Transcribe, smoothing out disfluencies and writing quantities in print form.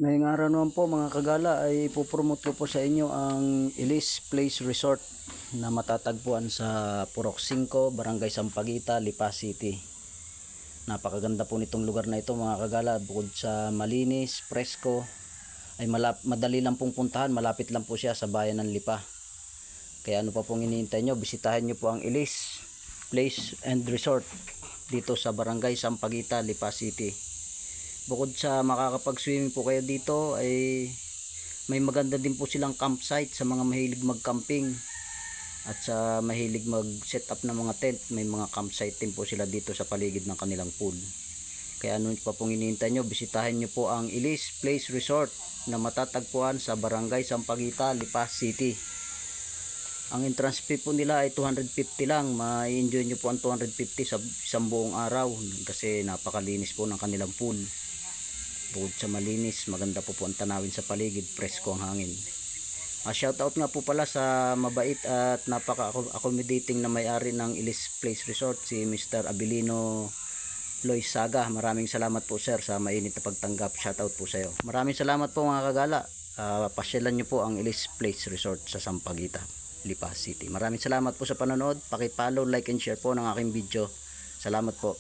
Ngayong araw naman po mga kagala ay ipopromote ko po sa inyo ang Elise Place Resort na matatagpuan sa Purok 5, Barangay Sampaguita, Lipa City. Napakaganda po nitong lugar na ito mga kagala. Bukod sa malinis, presko, ay madali lang pong puntahan. Malapit lang po siya sa bayan ng Lipa. Kaya ano pa pong iniintay nyo? Bisitahin nyo po ang Elise Place and Resort dito sa Barangay Sampaguita, Lipa City. Bukod sa makakapag-swimming po kayo dito ay may maganda din po silang campsite sa mga mahilig mag-camping at sa mahilig mag-set up ng mga tent. May mga campsite din po sila dito sa paligid ng kanilang pool. Kaya ano pa pong iniintay nyo? Bisitahin nyo po ang Elise Place Resort na matatagpuan sa Barangay Sampaguita, Lipa City. Ang entrance fee po nila ay 250 lang. Ma-enjoy nyo po ang 250 sa isang buong araw kasi napakalinis po ng kanilang pool. Bukod sa malinis, maganda po ang tanawin sa paligid, presko ang hangin. Shoutout nga po pala sa mabait at napaka-accommodating na may-ari ng Elise Place Resort, si Mr. Abilino Loizaga. Maraming salamat po sir sa mainit na pagtanggap. Shoutout po sa iyo. Maraming salamat po mga kagala. Pasyalan nyo po ang Elise Place Resort sa Sampaguita, Lipa City. Maraming salamat po sa panonood. Paki-follow, like and share po ng aking video. Salamat po.